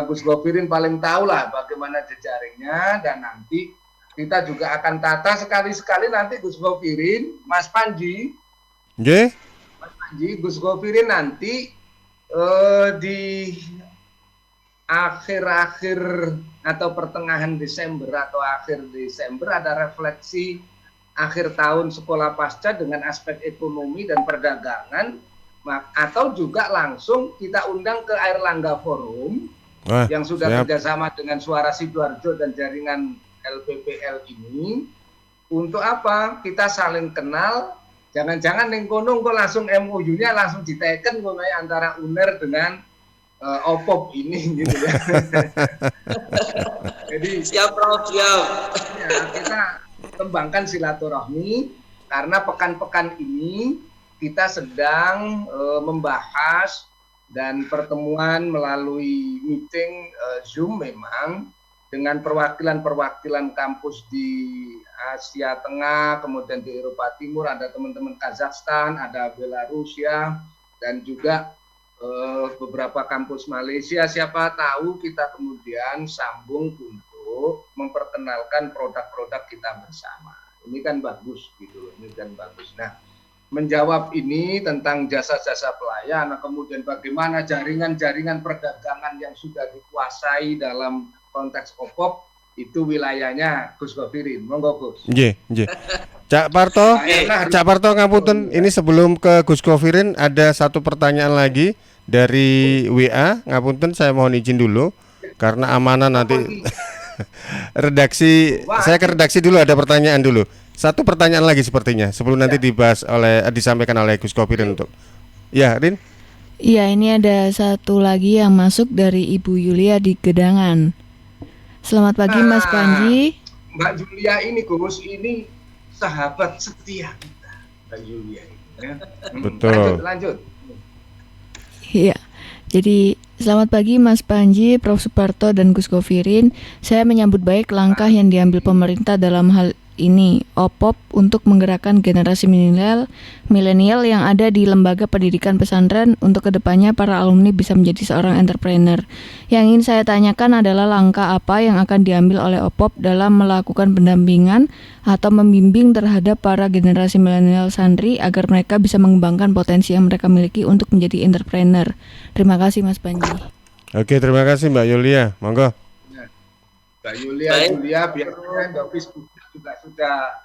Gus Gofirin paling tahu lah bagaimana jejaringnya, dan nanti kita juga akan tata sekali-sekali nanti Gus Gofirin, Mas Panji, Mas Panji, Gus Gofirin nanti di akhir-akhir atau pertengahan Desember atau akhir Desember ada refleksi akhir tahun sekolah pasca dengan aspek ekonomi dan perdagangan Atau juga langsung kita undang ke Airlangga Forum yang sudah kerjasama dengan Suara Sidoarjo dan jaringan LPPL ini. Untuk apa? Kita saling kenal. Jangan-jangan ning kono kok langsung MOU-nya langsung diteken ngono antara UNER dengan OPOP ini gitu ya. Jadi siap Prof, siap. Ya, kita kembangkan silaturahmi karena pekan-pekan ini kita sedang membahas dan pertemuan melalui meeting Zoom memang dengan perwakilan-perwakilan kampus di Asia Tengah, kemudian di Eropa Timur, ada teman-teman Kazakhstan, ada Belarusia, dan juga beberapa kampus Malaysia. Siapa tahu kita kemudian sambung untuk memperkenalkan produk-produk kita bersama. Ini kan bagus gitu loh, ini kan bagus. Nah, menjawab ini tentang jasa-jasa pelayan, kemudian bagaimana jaringan-jaringan perdagangan yang sudah dikuasai dalam konteks OPOP, itu wilayahnya Gus Gofirin. Monggo Gus. Nggih. Cak Parto ngapunten, ini sebelum ke Gus Gofirin ada satu pertanyaan lagi dari WA. Ngapunten, saya mohon izin dulu karena amanah nanti redaksi. Saya ke redaksi dulu, ada pertanyaan dulu. Satu pertanyaan lagi sepertinya sebelum nanti disampaikan oleh Gus Gofirin untuk. Ya, Rin. Iya, ini ada satu lagi yang masuk dari Ibu Yulia di Gedangan. Selamat pagi Mas Panji. Mbak Julia ini Gus, ini sahabat setia kita, Mbak Julia ini. Ya. Betul. Lanjut. Iya. Jadi selamat pagi Mas Panji, Prof Suparto dan Gus Gofirin. Saya menyambut baik langkah yang diambil pemerintah dalam hal ini OPOP untuk menggerakkan generasi milenial yang ada di lembaga pendidikan pesantren untuk kedepannya para alumni bisa menjadi seorang entrepreneur. Yang ingin saya tanyakan adalah langkah apa yang akan diambil oleh OPOP dalam melakukan pendampingan atau membimbing terhadap para generasi milenial santri agar mereka bisa mengembangkan potensi yang mereka miliki untuk menjadi entrepreneur. Terima kasih Mas Panji. Oke, terima kasih Mbak Yulia. Monggo. Mbak Yulia biasanya Mbak Facebook juga sudah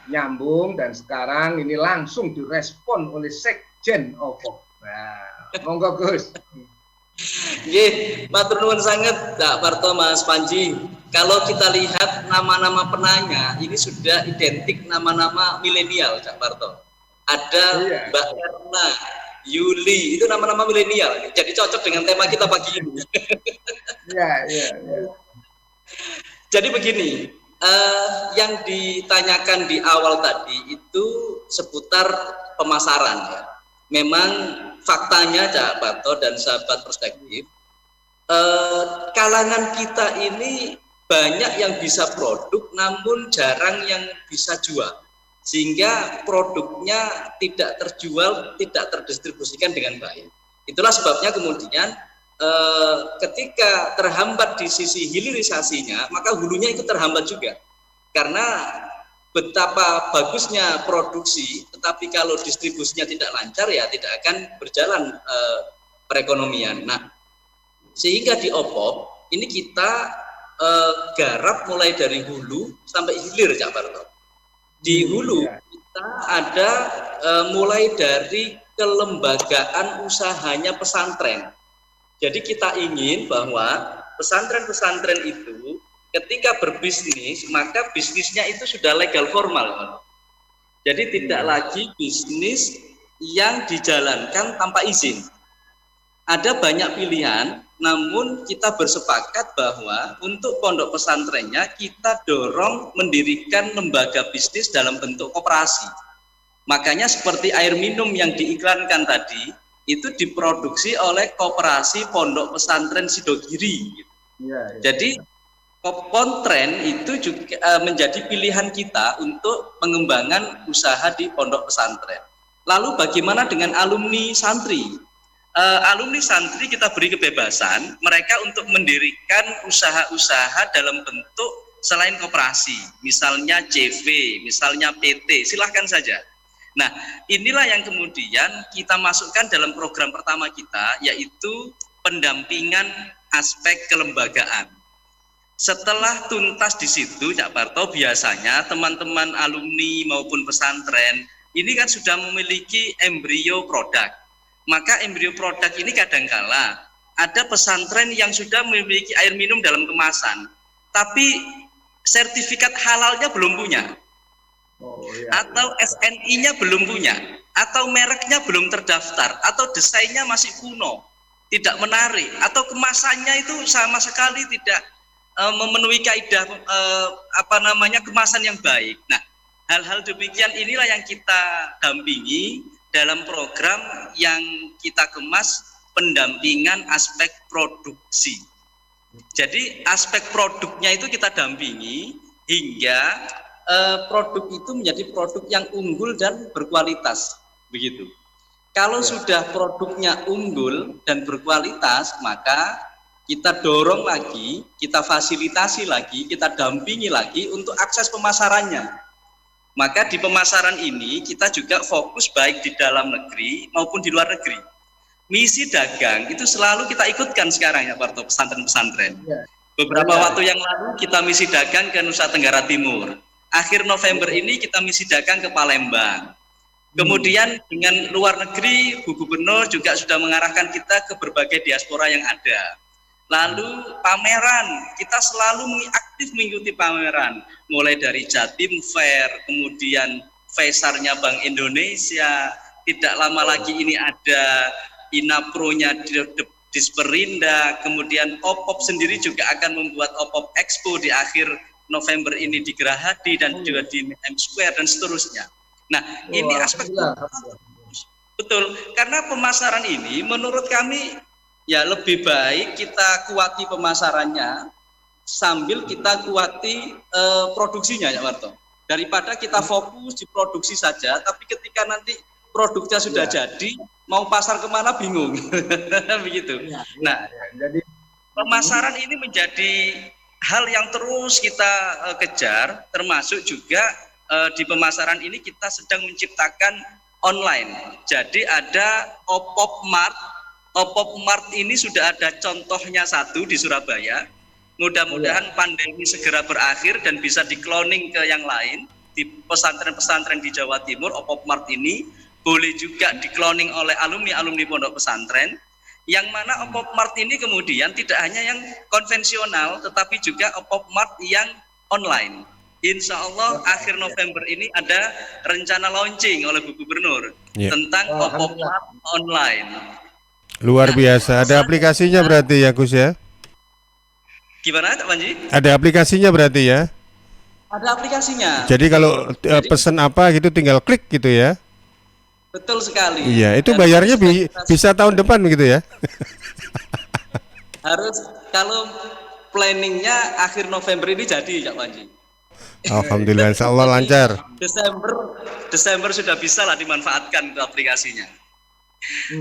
nyambung dan sekarang ini langsung direspon oleh Sekjen OPOP. Nah, monggo Gus. Nggih, matur nuwun sangat Pak Parto, Mas Panji. Kalau kita lihat nama-nama penanya ini sudah identik nama-nama milenial, Cak Parto. Ada Mbak Erna, Yuli, itu nama-nama milenial. Jadi cocok dengan tema kita pagi ini. Iya. Jadi begini, yang ditanyakan di awal tadi itu seputar pemasaran ya. Memang faktanya Cak Parto dan sahabat perspektif, kalangan kita ini banyak yang bisa produk namun jarang yang bisa jual, sehingga produknya tidak terjual, tidak terdistribusikan dengan baik. Itulah sebabnya kemudian ketika terhambat di sisi hilirisasinya, maka hulunya ikut terhambat juga. Karena betapa bagusnya produksi, tetapi kalau distribusinya tidak lancar ya tidak akan berjalan perekonomian. Nah, sehingga di OPOP ini kita garap mulai dari hulu sampai hilir, Cak Parto. Di hulu kita ada mulai dari kelembagaan usahanya pesantren. Jadi kita ingin bahwa pesantren-pesantren itu ketika berbisnis, maka bisnisnya itu sudah legal formal. Jadi tidak lagi bisnis yang dijalankan tanpa izin. Ada banyak pilihan, namun kita bersepakat bahwa untuk pondok pesantrennya kita dorong mendirikan lembaga bisnis dalam bentuk koperasi. Makanya seperti air minum yang diiklankan tadi, itu diproduksi oleh koperasi pondok pesantren Sidogiri. Jadi Pontren itu juga menjadi pilihan kita untuk pengembangan usaha di pondok pesantren. Lalu bagaimana dengan alumni santri? Alumni santri kita beri kebebasan mereka untuk mendirikan usaha-usaha dalam bentuk selain koperasi, misalnya CV, misalnya PT, silahkan saja. Nah, inilah yang kemudian kita masukkan dalam program pertama kita, yaitu pendampingan aspek kelembagaan. Setelah tuntas di situ, Cak Parto, biasanya teman-teman alumni maupun pesantren ini kan sudah memiliki embrio produk. maka embrio produk ini kadangkala ada pesantren yang sudah memiliki air minum dalam kemasan, tapi sertifikat halalnya belum punya, atau SNI-nya belum punya, atau mereknya belum terdaftar, atau desainnya masih kuno, tidak menarik, atau kemasannya itu sama sekali tidak memenuhi kaidah kemasan yang baik. Nah, hal-hal demikian inilah yang kita dampingi dalam program yang kita kemas pendampingan aspek produksi. Jadi aspek produknya itu kita dampingi hingga produk itu menjadi produk yang unggul dan berkualitas, begitu. Kalau sudah produknya unggul dan berkualitas, maka kita dorong lagi, kita fasilitasi lagi, kita dampingi lagi untuk akses pemasarannya. Maka di pemasaran ini kita juga fokus baik di dalam negeri maupun di luar negeri. Misi dagang itu selalu kita ikutkan sekarang ya Pak, pesantren-pesantren. Beberapa waktu yang lalu kita misi dagang ke Nusa Tenggara Timur. Akhir November ini kita misi dagang ke Palembang. Kemudian dengan luar negeri, Bu Gubernur juga sudah mengarahkan kita ke berbagai diaspora yang ada. Lalu pameran, kita selalu aktif mengikuti pameran, mulai dari Jatim Fair, kemudian Faisarnya Bank Indonesia, tidak lama lagi ini ada Inapro-nya Disperinda, kemudian OPOP sendiri juga akan membuat OPOP Expo di akhir November ini di Gerahadi dan juga di M Square dan seterusnya. Nah, ini aspek betul, karena pemasaran ini menurut kami ya lebih baik kita kuati pemasarannya sambil kita kuati produksinya ya Warto. Daripada kita fokus di produksi saja, tapi ketika nanti produknya sudah jadi, mau pasar kemana bingung, begitu. Nah, jadi pemasaran ini menjadi hal yang terus kita kejar, termasuk juga di pemasaran ini kita sedang menciptakan online. Jadi ada OPOP Mart. OPOP Mart ini sudah ada contohnya satu di Surabaya. Mudah-mudahan pandemi segera berakhir dan bisa di-cloning ke yang lain. Di pesantren-pesantren di Jawa Timur, OPOP Mart ini boleh juga di-cloning oleh alumni-alumni pondok pesantren. Yang mana OPOP Mart ini kemudian tidak hanya yang konvensional, tetapi juga OPOP Mart yang online. Insya Allah akhir November ini ada rencana launching oleh Bu Gubernur tentang OPOP Mart online. Luar biasa, ada aplikasinya berarti ya Gus ya? Gimana Pak Panji? Ada aplikasinya berarti ya? Ada aplikasinya. Jadi kalau pesan apa gitu tinggal klik gitu ya? Betul sekali. Iya, itu bayarnya bisa tahun depan gitu ya? Harus, kalau planningnya akhir November ini jadi Pak Panji. Alhamdulillah, insya Allah lancar. Desember sudah bisa lah dimanfaatkan itu aplikasinya.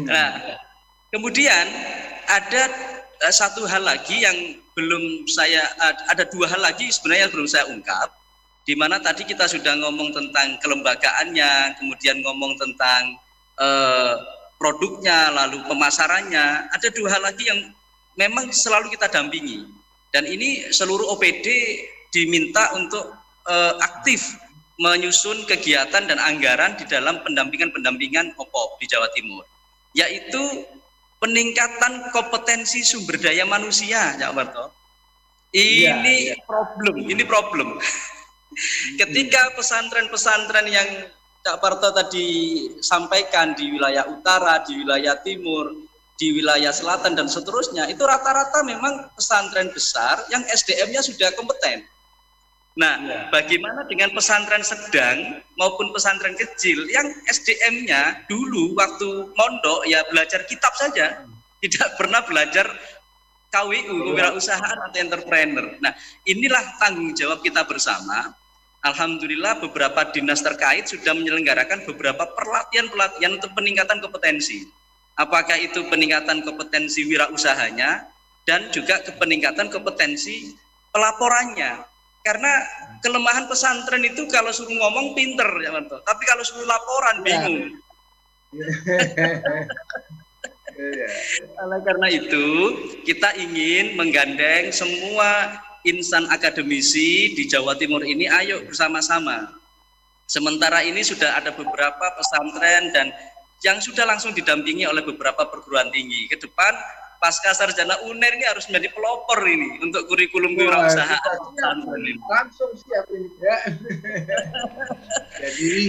Nah, kemudian ada satu hal lagi yang belum saya, ada dua hal lagi sebenarnya yang belum saya ungkap, di mana tadi kita sudah ngomong tentang kelembagaannya, kemudian ngomong tentang produknya, lalu pemasarannya. Ada dua hal lagi yang memang selalu kita dampingi, dan ini seluruh OPD diminta untuk aktif menyusun kegiatan dan anggaran di dalam pendampingan OPOP di Jawa Timur, yaitu peningkatan kompetensi sumber daya manusia, Cak Warto. Ini problem. Ketika pesantren-pesantren yang Cak Warto tadi sampaikan di wilayah utara, di wilayah timur, di wilayah selatan dan seterusnya, itu rata-rata memang pesantren besar yang SDM-nya sudah kompeten. Nah, bagaimana dengan pesantren sedang maupun pesantren kecil yang SDM-nya dulu waktu mondok ya belajar kitab saja, tidak pernah belajar KWU, kewirausahaan atau entrepreneur. Nah, inilah tanggung jawab kita bersama. Alhamdulillah beberapa dinas terkait sudah menyelenggarakan beberapa pelatihan untuk peningkatan kompetensi. Apakah itu peningkatan kompetensi wirausahanya dan juga peningkatan kompetensi pelaporannya. Karena kelemahan pesantren itu kalau suruh ngomong pinter ya Manto, tapi kalau suruh laporan bingung. Oleh karena itu kita ingin menggandeng semua insan akademisi di Jawa Timur ini, ayo bersama-sama. Sementara ini sudah ada beberapa pesantren dan yang sudah langsung didampingi oleh beberapa perguruan tinggi. Ke depan pasca sarjana UNER ini harus menjadi pelopor ini untuk kurikulum kewirausahaan. Langsung siap ini ya. Jadi,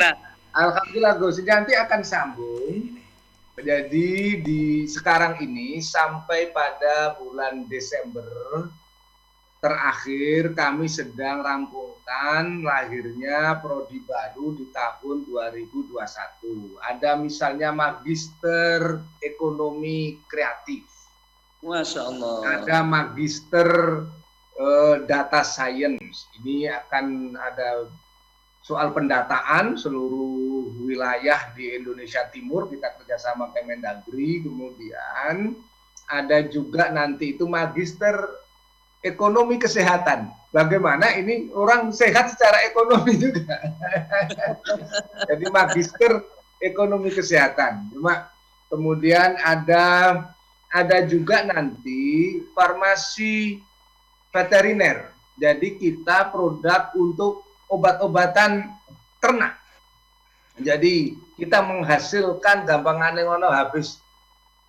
alhamdulillah Gus, nanti akan sambung. Jadi di sekarang ini sampai pada bulan Desember terakhir kami sedang rampungkan lahirnya prodi baru di tahun 2021. Ada misalnya Magister Ekonomi Kreatif. Masya Allah. Ada Magister Data Science. Ini akan ada soal pendataan seluruh wilayah di Indonesia Timur, kita kerjasama Kemendagri. Kemudian ada juga nanti itu Magister Ekonomi Kesehatan. Bagaimana ini orang sehat secara ekonomi juga. Jadi Magister Ekonomi Kesehatan. Cuma kemudian ada juga nanti farmasi veteriner. Jadi kita produk untuk obat-obatan ternak. Jadi kita menghasilkan gampangannya ngono habis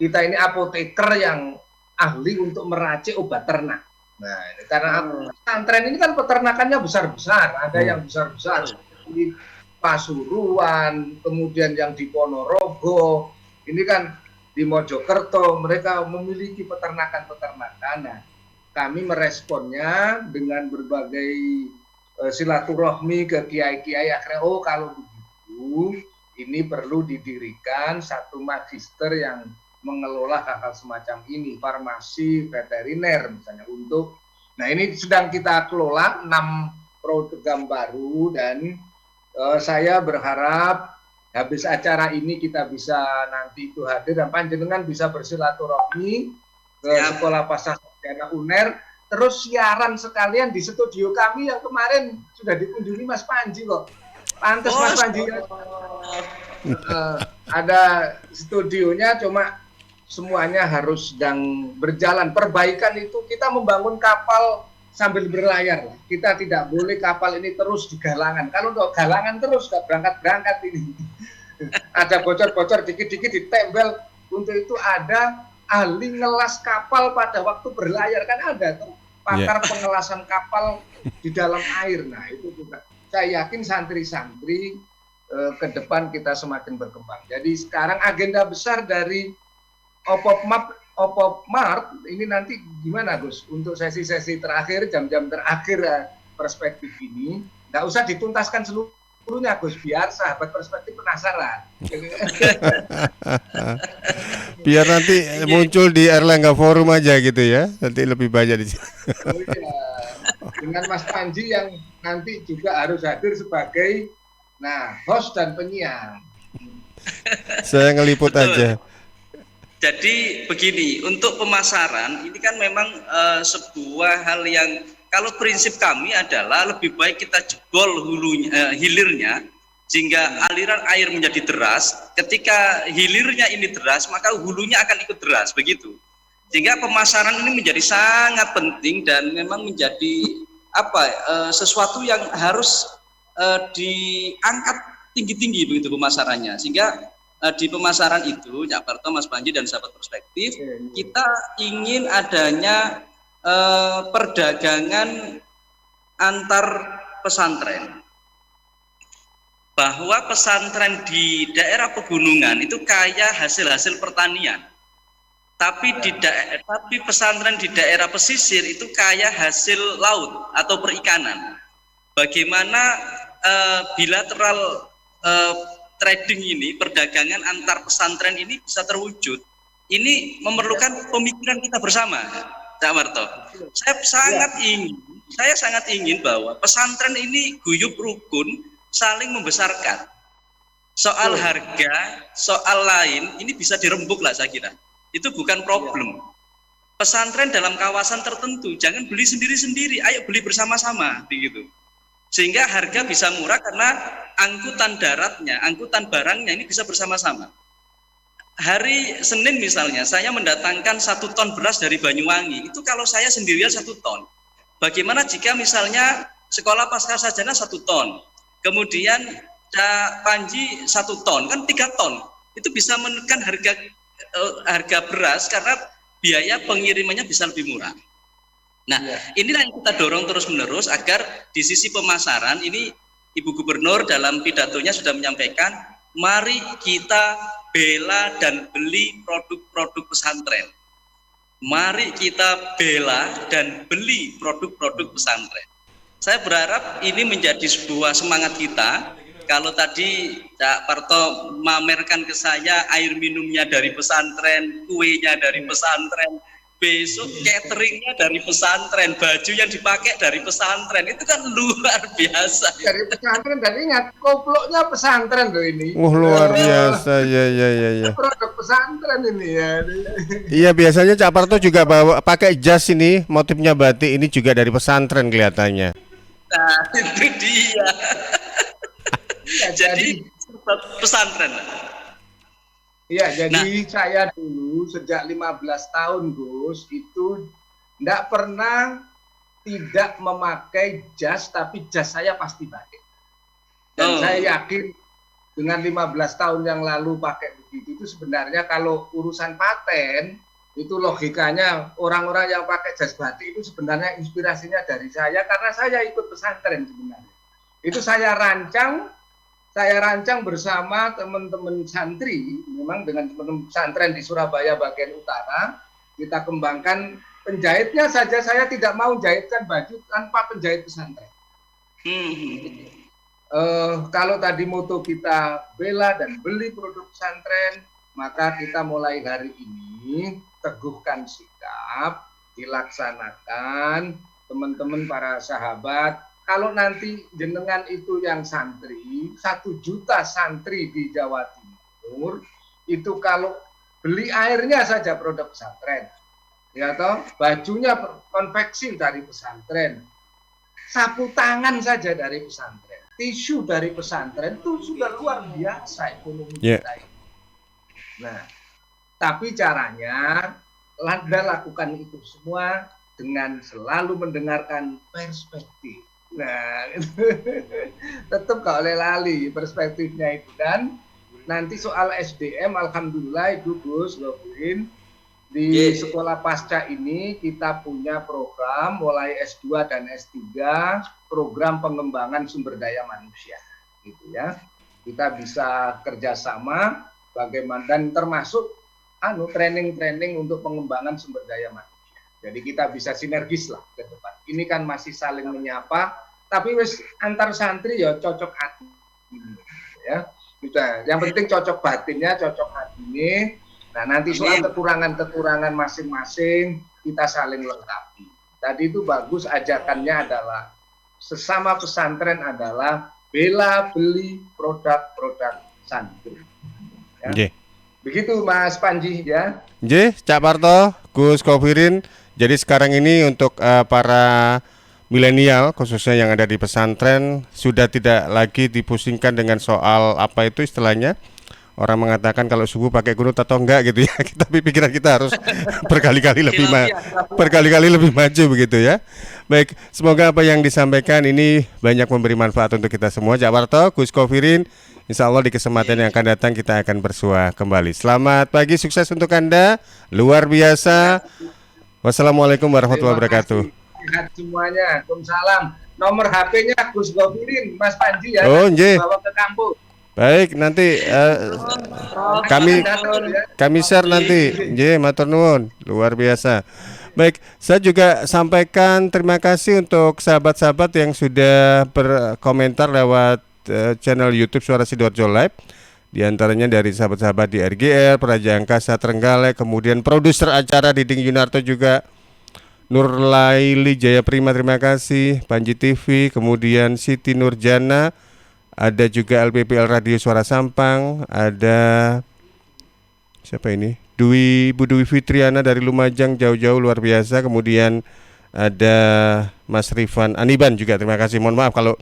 kita ini apoteker yang ahli untuk meracik obat ternak. Nah, karena pesantren ini kan peternakannya besar-besar, ada yang besar-besar di Pasuruan, kemudian yang di Ponorogo, ini kan di Mojokerto, mereka memiliki peternakan-peternakan. Nah, kami meresponnya dengan berbagai silaturahmi ke kiai-kiai, akhirnya kalau begitu ini perlu didirikan satu magister yang mengelola hal-hal semacam ini, farmasi veteriner misalnya untuk, nah ini sedang kita kelola 6 program baru dan saya berharap habis acara ini kita bisa nanti itu hadir dan panjenengan bisa bersilaturahmi ke Sekolah Pascasarjana UNER, terus siaran sekalian di studio kami yang kemarin sudah dikunjungi Mas Panji kok. Pantes Mas Panji ada studionya, cuma semuanya harus sedang berjalan. Perbaikan itu kita membangun kapal sambil berlayar. Kita tidak boleh kapal ini terus di galangan. Kalau untuk galangan terus gak berangkat-berangkat ini. Ada bocor-bocor dikit-dikit ditempel. Untuk itu ada ahli ngelas kapal pada waktu berlayar, kan ada tuh pakar pengelasan kapal di dalam air. Nah itu juga saya yakin santri-santri ke depan kita semakin berkembang. Jadi sekarang agenda besar dari Opopmart ini nanti gimana Gus untuk sesi-sesi terakhir, jam-jam terakhir perspektif ini nggak usah dituntaskan seluruhnya Gus, biar sahabat perspektif penasaran. Biar nanti muncul di Erlangga Forum aja gitu ya, nanti lebih banyak di sini. Oh iya, dengan Mas Panji yang nanti juga harus hadir sebagai host dan penyiar. Saya ngeliput aja. Jadi begini, untuk pemasaran ini kan memang sebuah hal yang kalau prinsip kami adalah lebih baik kita jebol hilirnya sehingga aliran air menjadi deras. Ketika hilirnya ini deras, maka hulunya akan ikut deras, begitu. Sehingga pemasaran ini menjadi sangat penting dan memang menjadi sesuatu yang harus diangkat tinggi-tinggi begitu pemasarannya. Sehingga di pemasaran itu, Cak Parto, Mas Panji dan sahabat perspektif, kita ingin adanya perdagangan antar pesantren. Bahwa pesantren di daerah pegunungan itu kaya hasil-hasil pertanian. Tapi pesantren di daerah pesisir itu kaya hasil laut atau perikanan. Bagaimana bilateral trading ini, perdagangan antar pesantren ini bisa terwujud, ini memerlukan pemikiran kita bersama, Cak Marto. Saya sangat ingin bahwa pesantren ini guyub rukun, saling membesarkan. Soal harga, soal lain, ini bisa dirembuk lah saya kira. Itu bukan problem. Pesantren dalam kawasan tertentu, jangan beli sendiri-sendiri, ayo beli bersama-sama, begitu. Sehingga harga bisa murah karena angkutan daratnya, angkutan barangnya ini bisa bersama-sama. Hari Senin misalnya, saya mendatangkan 1 ton beras dari Banyuwangi. Itu kalau saya sendirian 1 ton. Bagaimana jika misalnya Sekolah Pascasarjana 1 ton, kemudian Panji 1 ton, kan 3 ton. itu bisa menekan harga beras karena biaya pengirimannya bisa lebih murah. Nah, inilah yang kita dorong terus-menerus agar di sisi pemasaran ini Ibu Gubernur dalam pidatonya sudah menyampaikan, mari kita bela dan beli produk-produk pesantren. Mari kita bela dan beli produk-produk pesantren. Saya berharap ini menjadi sebuah semangat kita. Kalau tadi Cak Parto mamerkan ke saya air minumnya dari pesantren, kuenya dari pesantren, besok cateringnya dari pesantren, baju yang dipakai dari pesantren, itu kan luar biasa. Dari pesantren, dan ingat koploknya pesantren loh ini. Luar biasa, ya. Produk pesantren ini ya. Iya, biasanya Cak Parto juga bawa pakai jas ini, motifnya batik ini juga dari pesantren kelihatannya. Nah, itu dia. Jadi pesantren. Iya, jadi saya dulu sejak 15 tahun Gus itu tidak pernah tidak memakai jas, tapi jas saya pasti batik. Dan saya yakin dengan 15 tahun yang lalu pakai begitu itu sebenarnya kalau urusan paten itu logikanya orang-orang yang pakai jas batik itu sebenarnya inspirasinya dari saya karena saya ikut pesantren sebenarnya. Itu saya rancang bersama teman-teman santri, memang dengan teman-teman pesantren di Surabaya bagian utara, kita kembangkan penjahitnya saja. Saya tidak mau jahitkan baju tanpa penjahit pesantren. Kalau tadi moto kita bela dan beli produk pesantren, maka kita mulai hari ini teguhkan sikap, dilaksanakan, teman-teman para sahabat. Kalau nanti jenengan itu yang santri, 1 juta santri di Jawa Timur, itu kalau beli airnya saja produk pesantren, ya toh, bajunya konveksi dari pesantren, sapu tangan saja dari pesantren, tisu dari pesantren, itu sudah luar biasa ekonomi kita ini. Nah, tapi caranya Anda lakukan itu semua dengan selalu mendengarkan perspektif. Nah, tetap gak oleh lali perspektifnya itu. Dan nanti soal SDM, alhamdulillah Ibu Gus Gofrin, di sekolah pasca ini kita punya program mulai S2 dan S3, program pengembangan sumber daya manusia, gitu ya. Kita bisa kerjasama bagaimana, dan termasuk training-training untuk pengembangan sumber daya manusia. Jadi kita bisa sinergis lah ke depan. Ini kan masih saling menyapa, tapi wis antar santri ya cocok hati, ya. Sudah. Yang penting cocok batinnya, cocok hatinya. Nah, nanti soal kekurangan-kekurangan masing-masing kita saling lengkapi. Tadi itu bagus ajakannya adalah sesama pesantren adalah bela beli produk-produk santri. Ya. Begitu Mas Panji ya. Cak Parto, Gus Kofirin. Jadi sekarang ini untuk para milenial khususnya yang ada di pesantren sudah tidak lagi dipusingkan dengan soal apa itu istilahnya. Orang mengatakan kalau subuh pakai kunut atau enggak gitu ya. Tapi pikiran kita harus berkali-kali lebih maju begitu ya. Baik, semoga apa yang disampaikan ini banyak memberi manfaat untuk kita semua. Cak Parto, Gus Kofirin, insya Allah di kesempatan yang akan datang kita akan bersua kembali. Selamat pagi, sukses untuk Anda, luar biasa. Wassalamualaikum warahmatullahi wabarakatuh. Sehat semuanya, Waalaikumsalam. Nomor HP-nya Gus Gofirin, Mas Panji ya. Bawa ke kampus. Baik, nanti kami share nanti. Matur nuwun, luar biasa. Baik, saya juga sampaikan terima kasih untuk sahabat-sahabat yang sudah berkomentar lewat channel YouTube Suara Sidoarjo Live. Di antaranya dari sahabat-sahabat di RGL, Praja Angkasa Trenggalek, kemudian produser acara Diding Yunarto juga, Nur Laili Jaya Prima, terima kasih, Panji TV, kemudian Siti Nurjana, ada juga LPPL Radio Suara Sampang, ada siapa ini? Bu Dwi Fitriana dari Lumajang, jauh-jauh luar biasa, kemudian ada Mas Rifan Aniban juga, terima kasih. Mohon maaf kalau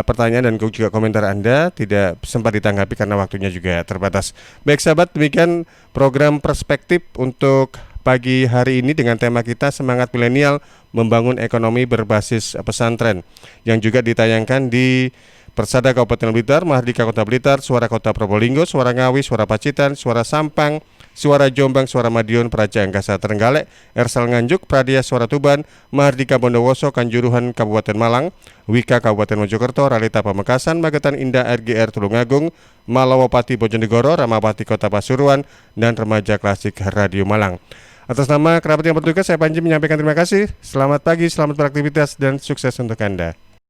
pertanyaan dan juga komentar Anda tidak sempat ditanggapi karena waktunya juga terbatas. Baik sahabat, demikian program Perspektif untuk pagi hari ini dengan tema kita Semangat Milenial Membangun Ekonomi Berbasis Pesantren, yang juga ditayangkan di Persada Kabupaten Blitar, Mahardika Kota Blitar, Suara Kota Probolinggo, Suara Ngawi, Suara Pacitan, Suara Sampang, Suara Jombang, Suara Madiun, Praja Angkasa Trenggalek, Ersal Nganjuk, Pradia Suara Tuban, Mahardika Bondowoso, Kanjuruhan Kabupaten Malang, Wika Kabupaten Mojokerto, Ralita Pamekasan, Magetan Indah RGR Tulungagung, Malawapati Bojonegoro, Ramapati Kota Pasuruan, dan Remaja Klasik Radio Malang. Atas nama kerabat yang bertugas, saya Panji menyampaikan terima kasih. Selamat pagi, selamat beraktivitas, dan sukses untuk Anda.